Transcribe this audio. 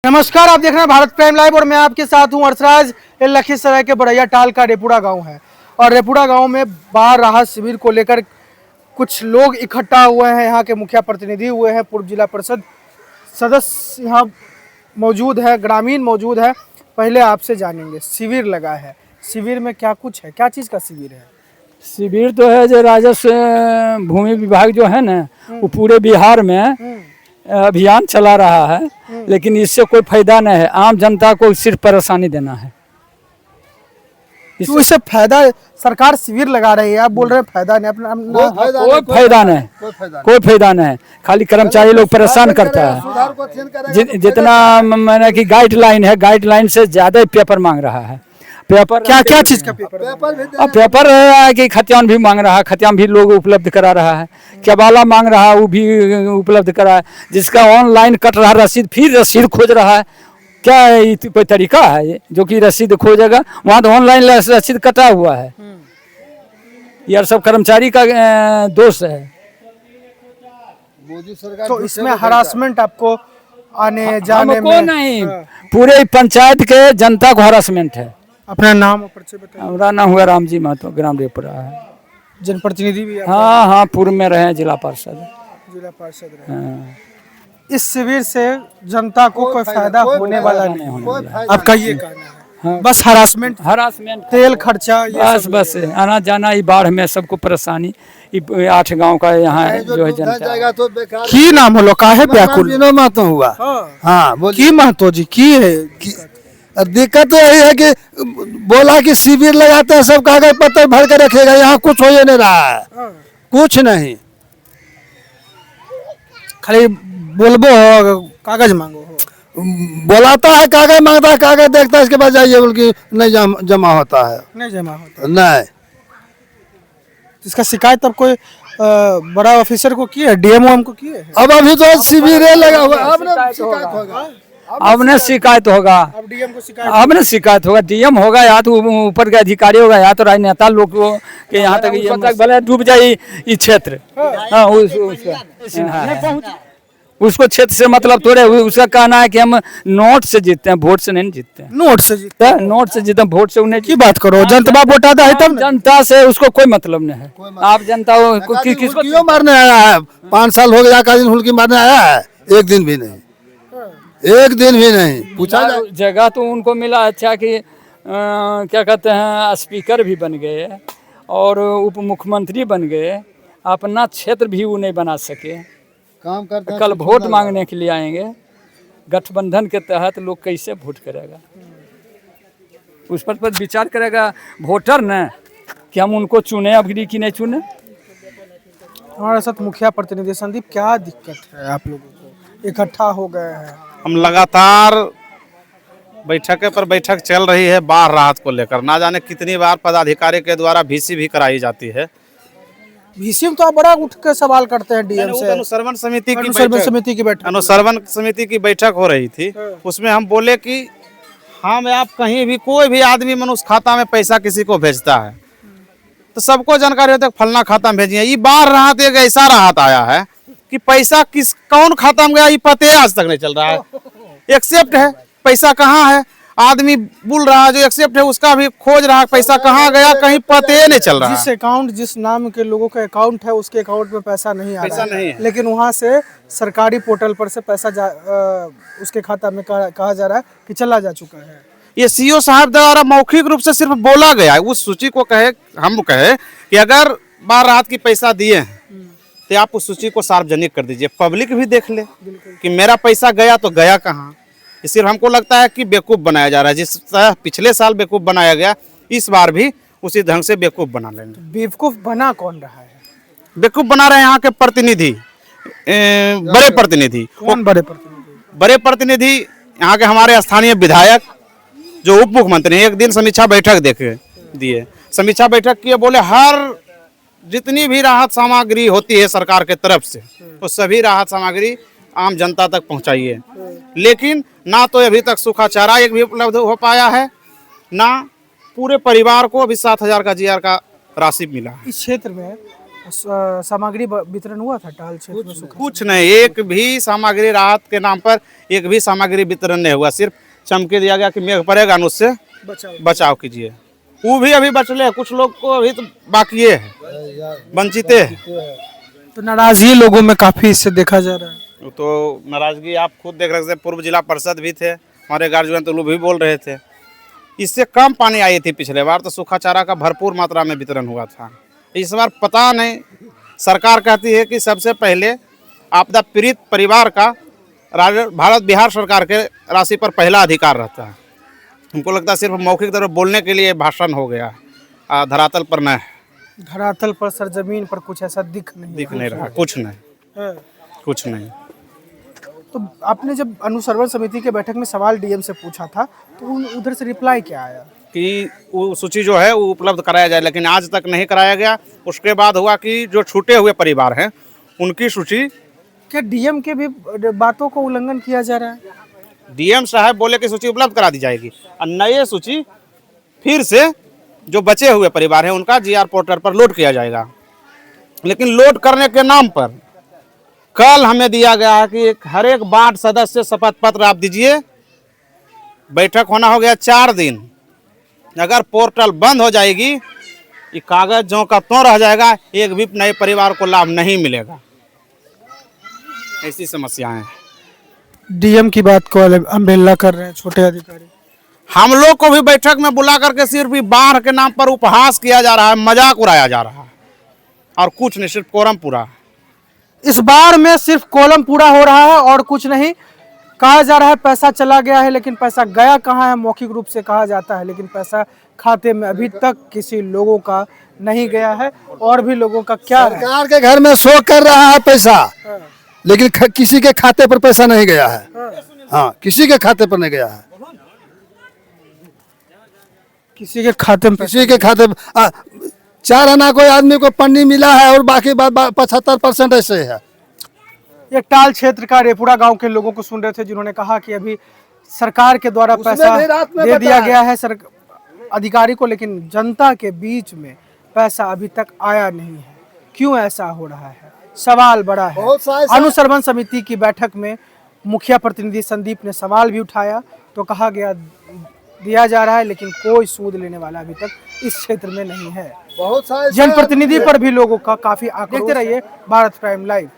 नमस्कार, आप देख रहे हैं भारत प्राइम लाइव और मैं आपके साथ हूं अरसराज। ये लखीसराय के बड़ैया टाल का रेपुड़ा गांव है और रेपुड़ा गांव में बाढ़ राहत शिविर को लेकर कुछ लोग इकट्ठा हुए हैं। यहाँ के मुखिया प्रतिनिधि हुए हैं, पूर्व जिला परिषद सदस्य यहाँ मौजूद है, ग्रामीण मौजूद है। पहले आपसे जानेंगे, शिविर लगा है, शिविर में क्या कुछ है, क्या चीज़ का शिविर है? शिविर तो है जो राजस्व भूमि विभाग जो है ना वो पूरे बिहार में अभियान चला रहा है, लेकिन इससे कोई फायदा नहीं है। आम जनता को सिर्फ परेशानी देना है। तो इससे फायदा, सरकार शिविर लगा रही है, आप बोल रहे हैं फायदा नहीं। अपना कोई फायदा नहीं, कोई फायदा नहीं। खाली कर्मचारी लोग परेशान करता है। जितना मैंने कि गाइडलाइन है, गाइडलाइन से ज्यादा ही पेपर मांग रहा है। पेपर क्या क्या चीज का पेपर? अब पेपर है कि खतियान भी मांग रहा है, खतियान भी लोग उपलब्ध करा रहा है। केबाला मांग रहा है, वो भी उपलब्ध करा है। जिसका ऑनलाइन कट रहा रसीद, फिर रसीद खोज रहा है। क्या ये कोई तरीका है ये जो कि रसीद खोजेगा? वहाँ तो ऑनलाइन रसीद कटा हुआ है। यार सब कर्मचारी का दोष है। तो इसमें हरासमेंट आपको आने जाने में? नहीं, पूरे पंचायत के जनता को हरासमेंट है। अपना नाम और परिचय बताइए। हमारा नाम हुआ रामजी महतो, ग्राम रेपुरा है। जनप्रतिनिधि भी आप? हाँ, पूर्व में रहे जिला पार्षद। जिला पार्षद रहे। इस शिविर से जनता को कोई फायदा होने वाला नहीं होने वाला। आपका ये कहना है? हाँ। बस हरासमेंट, तेल खर्चा, बस आना जाना, ये बाढ़ में सबको परेशानी। 8 गांव का यहाँ जो है जनता। की नाम होलो काहे व्याकुल? महतो हुआ। हाँ, की महतो जी की है? दिक्कत तो यही है कि बोला कि शिविर लगाते हैं, सब कागज पत्र भर के रखेगा, यहाँ कुछ हो ही नहीं रहा है। कुछ नहीं, खाली बोलबो हो, कागज मांगो हो। बोलाता है कागज मांगता है, कागज देखता है, इसके बाद जाइए बोल के नहीं जमा होता है। नहीं जमा होता नहीं। इसका शिकायत अब कोई बड़ा ऑफिसर को की है, डीएमओ को की है? अब अभी तो शिविर लगा हुआ, अब शिकायत होगा। अब न शिकायत होगा, अब डीएम को शिकायत, अब न शिकायत होगा। डीएम होगा या तो ऊपर के अधिकारी होगा या तो राजनेता लोग के यहाँ तक भले डूब जाए ये क्षेत्र। हाँ, उसको क्षेत्र से मतलब थोड़े। उसका कहना है कि हम नोट से जीतते हैं, वोट से नहीं जीतते हैं। नोट से जीतते हैं? नोट से जीतते हैं, वोट से उन्हें की बात करो। जनता वोट आता है तब? जनता से उसको कोई मतलब नहीं है। आप जनता किसको क्यों मारने आया है? 5 साल हो गया का दिन हुल्की मारने आया है? एक दिन भी नहीं, एक दिन भी नहीं पूछा। जगह तो उनको मिला अच्छा कि क्या कहते हैं, स्पीकर भी बन गए और उप मुख्यमंत्री बन गए। अपना क्षेत्र भी वो नहीं बना सके। काम करते हैं। कल वोट मांगने के लिए आएंगे, गठबंधन के तहत लोग कैसे वोट करेगा, उस पर विचार करेगा वोटर न कि हम उनको चुने अभी कि नहीं चुने। हमारे साथ मुखिया प्रतिनिधि संदीप, क्या दिक्कत है आप लोगों को? इकट्ठा हो गए हैं, हम लगातार बैठक पर बैठक चल रही है बाढ़ राहत को लेकर। ना जाने कितनी बार पदाधिकारी के द्वारा VC भी कराई जाती है। VC में तो आप बड़ा उठ के सवाल करते हैं डीएम से। अनुश्रवण समिति की बैठक हो रही थी, उसमें हम बोले कि हम आप कहीं भी कोई भी आदमी मनुष्य खाता में पैसा किसी को भेजता है तो सबको जानकारी होता है फलना खाता में भेजिए। ये बाढ़ राहत एक ऐसा राहत आया है कि पैसा किस कौन खाता में गया ये पते आज तक नहीं चल रहा है। एक्सेप्ट है, पैसा कहाँ है, आदमी बोल रहा है, जो एक्सेप्ट है उसका भी खोज रहा है, पैसा कहाँ गया कहीं पते नहीं चल रहा है। जिस अकाउंट, जिस नाम के लोगों का अकाउंट है उसके अकाउंट में पैसा नहीं आ रहा है, लेकिन वहाँ से सरकारी पोर्टल पर से पैसा उसके खाता में कहा जा रहा है कि चला जा चुका है। ये CO साहब द्वारा मौखिक रूप से सिर्फ बोला गया है। उस सूची को हम कहे कि अगर बाढ़ राहत की पैसा दिए हैं तो आप उस सूची को सार्वजनिक कर दीजिए, पब्लिक भी देख ले कि मेरा पैसा गया तो गया कहाँ। सिर्फ हमको लगता है कि बेवकूफ़ बनाया जा रहा है। जिस तरह पिछले साल बेवकूफ़ बनाया गया, इस बार भी उसी ढंग से बेवकूफ़ बना लेंगे। बेवकूफ़ बना कौन रहा है? बेवकूफ़ बना रहे हैं यहाँ के प्रतिनिधि, बड़े प्रतिनिधि। कौन बड़े प्रतिनिधि? बड़े प्रतिनिधि यहाँ के हमारे स्थानीय विधायक जो उप मुख्यमंत्री, एक दिन समीक्षा बैठक देखे दिए, समीक्षा बैठक किए, बोले हर जितनी भी राहत सामग्री होती है सरकार के तरफ से तो सभी राहत सामग्री आम जनता तक पहुंचाइए। लेकिन ना तो अभी तक सूखा चारा एक भी उपलब्ध हो पाया है, ना पूरे परिवार को अभी 7,000 का GR का राशि मिला है। इस क्षेत्र में सामग्री वितरण हुआ था टाल क्षेत्र में सूखा? कुछ नहीं, एक भी सामग्री राहत के नाम पर एक भी सामग्री वितरण नहीं हुआ। सिर्फ चमके दिया गया कि मेघ पड़ेगा न उससे बचाव कीजिए। वो भी अभी बचले, कुछ लोग को अभी तो बाकी है, वंचित है। तो नाराजगी लोगों में काफी इससे देखा जा रहा है। तो नाराजगी आप खुद देख रहे थे, पूर्व जिला परिषद भी थे हमारे गार्जियन, तो लोग भी बोल रहे थे। इससे कम पानी आई थी पिछले बार, तो सूखा चारा का भरपूर मात्रा में वितरण हुआ था। इस बार पता नहीं, सरकार कहती है कि सबसे पहले आपदा पीड़ित परिवार का भारत बिहार सरकार के राशि पर पहला अधिकार रहता है। हमको लगता है सिर्फ मौखिक तौर पर बोलने के लिए भाषण हो गया, धरातल पर नहीं, धरातल पर सरजमीन पर कुछ ऐसा दिख नहीं रहा, कुछ नहीं, कुछ नहीं। तो आपने जब अनुसंधान समिति के बैठक में सवाल डीएम से पूछा था, तो उधर से रिप्लाई क्या आया? कि वो सूची जो है वो उपलब्ध कराया जाए, लेकिन आज तक नहीं कराया गया। उसके बाद हुआ कि जो छूटे हुए परिवार हैं उनकी सूची, क्या डीएम के भी बातों को उल्लंघन किया जा रहा है? डीएम साहब बोले कि सूची उपलब्ध करा दी जाएगी और नए सूची फिर से जो बचे हुए परिवार हैं उनका जीआर पोर्टल पर लोड किया जाएगा। लेकिन लोड करने के नाम पर कल हमें दिया गया है कि हर एक वार्ड सदस्य शपथ पत्र आप दीजिए। बैठक होना हो गया 4 दिन। अगर पोर्टल बंद हो जाएगी, ये कागज जो का त्यों रह जाएगा, एक भी नए परिवार को लाभ नहीं मिलेगा। ऐसी समस्याएं हैं। डीएम की बात को अवहेलना कर रहे हैं छोटे अधिकारी। हम लोग को भी बैठक में बुला करके सिर्फ बाढ़ के नाम पर उपहास किया जा रहा है, मजाक उड़ाया जा रहा है और कुछ नहीं, सिर्फ कोरम पूरा। इस बार में सिर्फ कॉलम पूरा हो रहा है और कुछ नहीं। कहा जा रहा है पैसा चला गया है, लेकिन पैसा गया कहाँ है मौखिक रूप से कहा जाता है, लेकिन पैसा खाते में अभी तक किसी लोगों का नहीं गया है। और भी लोगों का क्या है? सरकार के घर में शो कर रहा है पैसा, लेकिन किसी के खाते पर पैसा नहीं गया है। हाँ, किसी के खाते पर नहीं गया है। किसी के खाते में किसी के खाते 4 आना कोई आदमी को पन्नी मिला है और बाकी 75% ऐसे है। ये टाल क्षेत्र का रेपुड़ा गांव के लोगों को सुन रहे थे, जिन्होंने कहा कि अभी सरकार के द्वारा पैसा दे दिया गया है अधिकारी को, लेकिन जनता के बीच में पैसा अभी तक आया नहीं है। क्यों ऐसा हो रहा है? सवाल बड़ा है। अनुसंधान समिति की बैठक में मुखिया प्रतिनिधि संदीप ने सवाल भी उठाया, तो कहा गया दिया जा रहा है, लेकिन कोई सूद लेने वाला अभी तक इस क्षेत्र में नहीं है। बहुत सारे जनप्रतिनिधि पर भी लोगों का काफी आक्रोश। देखते रहिए भारत प्राइम लाइव।